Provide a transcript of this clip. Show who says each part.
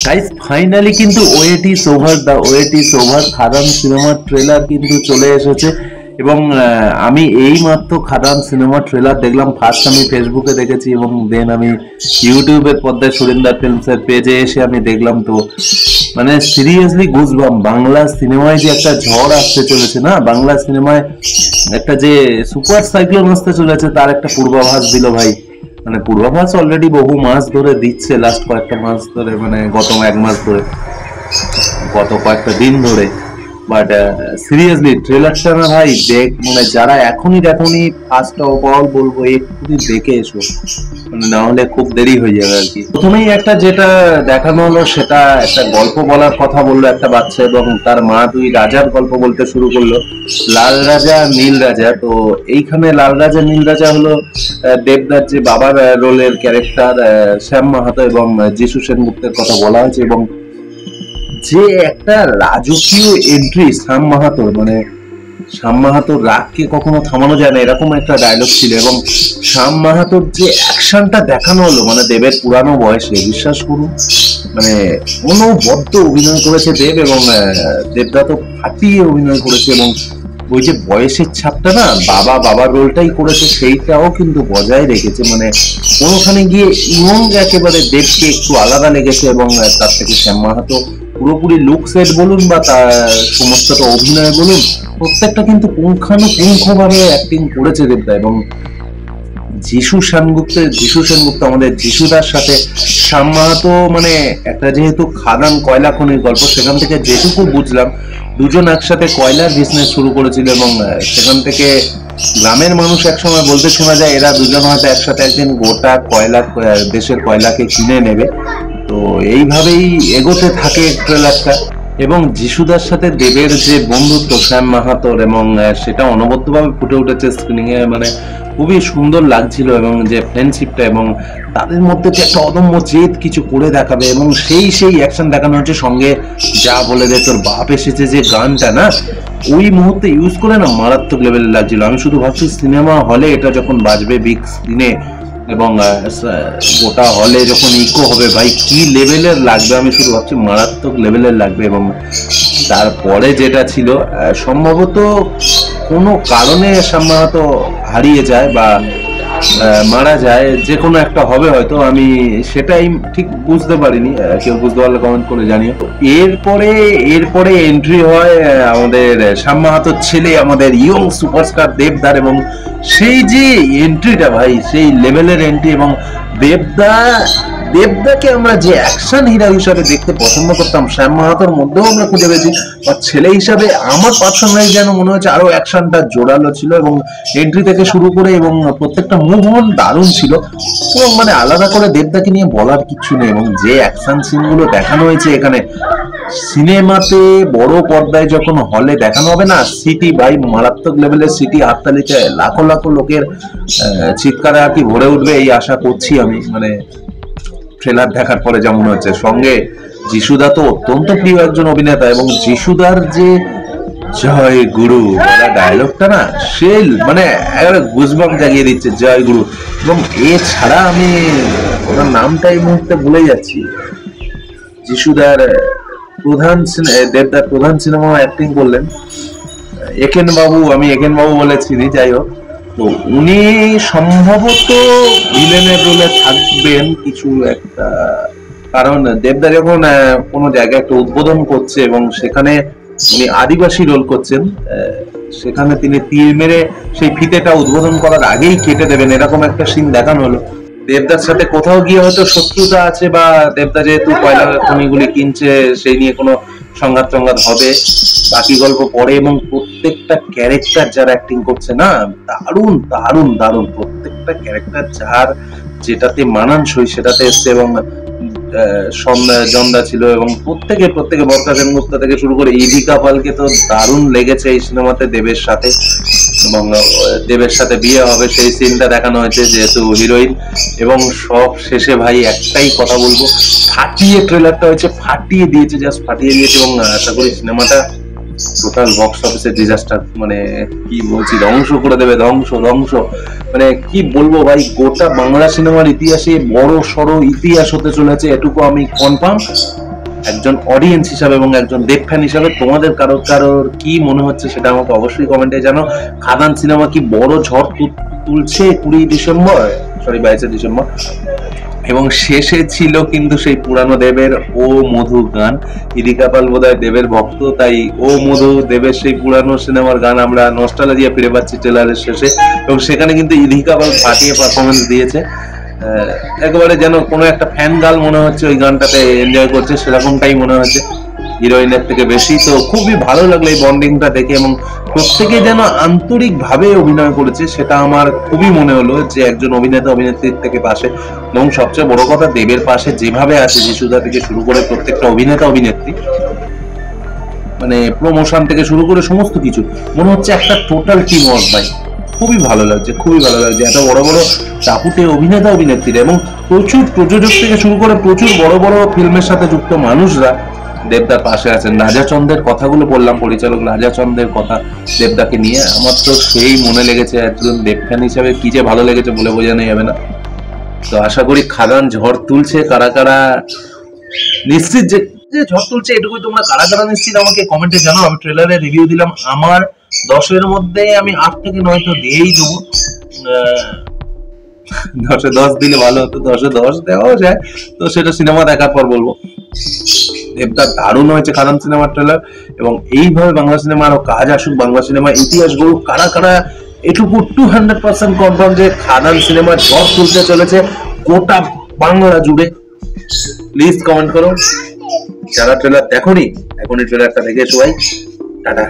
Speaker 1: Guys finally কিন্তু wait is over, the wait is over. Khadaan সিনেমার trailer কিন্তু চলে এসেছে এবং আমি এই মাত্র খাদান সিনেমার ট্রেলার দেখলাম। ফার্স্ট আমি ফেসবুকে দেখেছি এবং দেন আমি ইউটিউবের পর্দায় সুরিন্দর ফিল্মসের পেজে এসে আমি দেখলাম। তো মানে সিরিয়াসলি গুজবাম, বাংলা সিনেমায় যে একটা ঝড় আসতে চলেছে না, বাংলা সিনেমায় একটা যে সুপার সাইক্লোন আসতে চলেছে তার একটা পূর্বাভাস দিল ভাই। মানে পূর্বাভাস অলরেডি বহু মাস ধরে দিচ্ছে, লাস্ট কয়েকটা মাস ধরে, মানে গত এক মাস ধরে, গত কয়েকটা দিন ধরে। বাট সিরিয়াসলি ট্রেলারটা না ভাই দেখ, মানে যারা এখনই ফার্স্ট অফ অল বলবো একটু দেখে এসো, মানে না হলে খুব দেরি হয়ে যাবে আর কি। প্রথমেই একটা যেটা দেখানো হলো সেটা একটা গল্প বলার কথা বললো একটা বাচ্চা এবং তার মা দুই রাজার গল্প বলতে শুরু করলো, লাল রাজা নীল রাজা। তো এইখানে লাল রাজা নীল রাজা হলো দেবদার যে বাবার রোলের ক্যারেক্টার শ্যাম মাহাতো এবং যিশু সেনগুপ্তের কথা বলা হয়েছে। এবং যে একটা রাজকীয় এন্ট্রি শ্যাম মাহাতোর, মানে শ্যাম মাহাতোর রাগকে কখনো থামানো যায় না এরকম একটা ডায়লগ ছিল। এবং শ্যাম মাহাতোর যে অ্যাকশনটা দেখানো হলো, মানে দেবের পুরানো বয়সে, বিশ্বাস করুন মানে অনবদ্য অভিনয় করেছে দেব। এবং দেবদা তো ফাটিয়ে অভিনয় করেছে এবং ওই যে বয়সের ছাপটা না, বাবার রোলটাই করেছে সেইটাও কিন্তু বজায় রেখেছে। মানে কোনোখানে গিয়ে ইয়ং একেবারে দেবকে একটু আলাদা লেগেছে। এবং তার থেকে শ্যাম মাহাতো পুরোপুরি লুক সেট বলুন বা তার সমস্তটা অভিনয় বলুন, প্রত্যেকটা কিন্তু পুঙ্খানুপুঙ্খভাবে অ্যাক্টিং করেছে দেবদা। এবং যিশু সেনগুপ্ত আমাদের যিশুদার সাথে শ্যাম মাহাতো, মানে একটা যেহেতু খাদান কয়লা খনির গল্প, সেখান থেকে যেটুকু বুঝলাম দুজন একসাথে কয়লার বিজনেস শুরু করেছিল এবং সেখান থেকে গ্রামের মানুষ একসময় বলতে শোনা যায় এরা দুজন হয়তো একসাথে একদিন গোটা দেশের কয়লাকে কিনে নেবে। তো এইভাবেই এগোতে থাকে ট্রেলারটা। এবং যিশুদার সাথে দেবের যে বন্ধুত্ব শ্যাম মাহাতোর, এবং সেটা অনবদ্যভাবে ফুটে উঠেছে স্ক্রিনিং এ, মানে খুবই সুন্দর লাগছিল। এবং যে ফ্রেন্ডশিপটা এবং তাদের মধ্যে যে একটা অদম্য জেদ কিছু করে দেখাবে এবং সেই অ্যাকশন দেখানো হচ্ছে। সঙ্গে যা বলে দে তোর বাপ এসেছে যে গানটা না, ওই মুহূর্তে ইউজ করে না মারাত্মক লেভেলের লাগছিল। আমি শুধু ভাবছি সিনেমা হলে এটা যখন বাজবে বিগ স্ক্রিনে এবং গোটা হলে যখন ইকো হবে ভাই কি লেভেলের লাগবে, আমি শুধু ভাবছি মারাত্মক লেভেলের লাগবে। এবং তারপরে যেটা ছিল সম্ভবত কোনো কারণে শ্যাম মাহাতো হারিয়ে যায় বা মারা যায়, যে কোনো একটা হবে হয়তো, আমি সেটাই ঠিক বুঝতে পারিনি। কেউ বুঝতে পারলে কমেন্ট করে জানিও। এরপরে এন্ট্রি হয় আমাদের শ্যাম মাহাতোর ছেলে, আমাদের ইয়ং সুপারস্টার দেবদার। এবং সেই যে এন্ট্রিটা ভাই, সেই লেভেলের এন্ট্রি। এবং দেবদাকে আমরা যে অ্যাকশন হিরো হিসাবে দেখতে পছন্দ করতাম, শ্যাম মাহাতোর মধ্যেও আমরা খুঁজে পেয়েছি। বা ছেলে হিসাবে আমার পার্সোনালি যেন মনে হচ্ছে আরো অ্যাকশনটা জোরালো ছিল এবং এন্ট্রি থেকে শুরু করে এবং প্রত্যেকটা মুভমেন্ট দারুণ ছিল। এবং মানে আলাদা করে দেবদাকে নিয়ে বলার কিছু নেই। এবং যে অ্যাকশন সিনগুলো দেখানো হয়েছে এখানে সিনেমাতে, বড় পর্দায় যখন হলে দেখানো হবে না, সিটি ভাই মারাত্মক লেভেলের সিটি, হাততালিতে লাখো লাখো লোকের চিৎকারে আর কি ভরে উঠবে এই আশা করছি আমি। মানে ট্রেলার দেখার পরে যেমন হচ্ছে। সঙ্গে যিশুদা তো অত্যন্ত প্রিয় একজন অভিনেতা এবং যিশুদার যে জয় গুরু ডায়লগটা না, সে মানে একেবারে গুজবাম্প জাগিয়ে দিচ্ছে, জয় গুরু। এবং এছাড়া আমি ওনার নামটা এই মুহূর্তে ভুলে যাচ্ছি, যিশুদার দেবদার প্রধান সিনেমা অ্যাক্টিং করলেন একেন বাবু, আমি একেন বাবু বলে চিনি, যাই হোক। তো উনি সম্ভবত ভিলেনের রোলে থাকবেন কিছু একটা, কারণ দেবদা যখন কোনো জায়গায় একটা উদ্বোধন করছে এবং সেখানে উনি আদিবাসী রোল করছেন, সেখানে তিনি তীর মেরে সেই ফিতেটা উদ্বোধন করার আগেই কেটে দেবেন, এরকম একটা সিন দেখানো হলো। দেবদার সাথে কোথাও গিয়ে হয়তো শত্রুতা আছে বা দেবদা যেহেতু কয়লা খনিগুলি কিনছে সেই নিয়ে কোনো সংঘাত হবে, বাকি গল্প পরে। এবং প্রত্যেকটা ক্যারেক্টার যারা অ্যাক্টিং করছে না, দারুণ দারুণ দারুণ প্রত্যেকটা ক্যারেক্টার যার যেটাতে মানানসই সেটাতে এসছে। এবং জন্দা ছিল এবং প্রত্যেকে বরকা সেনগুপ্ত থেকে শুরু করে ইভিকা পালকে তো দারুণ লেগেছে এই সিনেমাতে দেবের সাথে। এবং দেবের সাথে বিয়ে হবে সেই সিনটা দেখানো হয়েছে যেহেতু হিরোইন। এবং সব শেষে ভাই একটাই কথা বলবো, ফাটিয়ে ট্রেলারটা হয়েছে, ফাটিয়ে দিয়েছে, জাস্ট ফাটিয়ে দিয়েছে। এবং আশা করি সিনেমাটা টোটাল বক্স অফিসের ডিজাস্টার, মানে কি বলছি, ধ্বংস করে দেবে, ধ্বংস। মানে কি বলবো ভাই, গোটা বাংলা সিনেমার ইতিহাসে বড় সড়ো ইতিহাস হতে চলেছে, এটুকু আমি কনফার্ম। একজন অডিয়েন্স হিসাবে এবং একজন দেব ফ্যান হিসাবে তোমাদের কারোর কি মনে হচ্ছে সেটা আমাকে অবশ্যই কমেন্টে জানো। খাদান সিনেমা কি বড় ঝড় তুলছে 22 ডিসেম্বর, এবং শেষে ছিল কিন্তু সেই পুরানো দেবের ও মধু গান। ইদিকা পাল বোধহয় দেবের ভক্ত, তাই ও মধু দেবের সেই পুরানো সিনেমার গান আমরা নস্টালজিয়া ফিরে পাচ্ছি ট্রেলারের শেষে, এবং সেখানে কিন্তু ইদিকা পাল ফাটিয়ে পারফরমেন্স দিয়েছে। একেবারে যেন কোনো একটা ফ্যান গার্ল মনে হচ্ছে ওই গানটাতে এনজয় করছে, সেরকমটাই মনে হচ্ছে হিরোইনের থেকে বেশি। তো খুবই ভালো লাগলো এই বন্ডিংটা দেখে, এবং প্রত্যেকে যেন আন্তরিক ভাবে অভিনয় করেছে, সেটা আমার খুবই মনে হলো যে একজন অভিনেতা অভিনেত্রীর থেকে পাশে। এবং সবচেয়ে বড় কথা, দেবের পাশে যেভাবে আছে যিশুদা থেকে শুরু করে প্রত্যেকটা অভিনেতা অভিনেত্রী, মানে প্রমোশন থেকে শুরু করে সমস্ত কিছু মনে হচ্ছে একটা টোটাল টিম ওয়ার্ক। ভাই খুবই ভালো লাগছে, খুবই ভালো লাগছে। এত বড় বড় টাপুটে অভিনেতা অভিনেত্রীরা এবং প্রচুর প্রযোজক থেকে শুরু করে প্রচুর বড় বড় ফিল্মের সাথে যুক্ত মানুষরা দেবদার পাশে আছেন। রাজাচন্দ্রের কথাগুলো বললাম, পরিচালক রাজাচন্দ্রের কথা দেবদাকে নিয়ে, আমার তো সেই মনে লেগেছে। একজন দেব ফ্যান হিসাবে কি যে ভালো লেগেছে বলে বোঝানো যাবে না। তো আশা করি খাদান ঝড় তুলছে, কারা কারা নিশ্চিত যে ঝড় তুলছে এটুকুই তোমরা কারা কারা নিশ্চিত আমাকে কমেন্টে জানাও। আমি ট্রেলারে রিভিউ দিলাম, আমার 10-এর মধ্যে আমি 8 থেকে 9 তো দিয়েই দেবো। 10-এ 10 দিলে ভালো হতো, 10-এ 10 দেওয়াও যায়, তো সেটা সিনেমা দেখার পর বলবো। দেবদার দারুণ হয়েছে খাদান সিনেমার ট্রেলার, এবং এইভাবে বাংলা সিনেমা আরো কাজ আসুক, বাংলা সিনেমা ইতিহাস গড়ুক। কারা কারা এটুকু 200% কনফার্ম যে খাদান সিনেমা ঝড় তুলতে চলেছে গোটা বাংলা জুড়ে? প্লিজ কমেন্ট করো। যারা ট্রেলার দেখোনি এখনই ট্রেলারটা দেখে সবাই টাটা।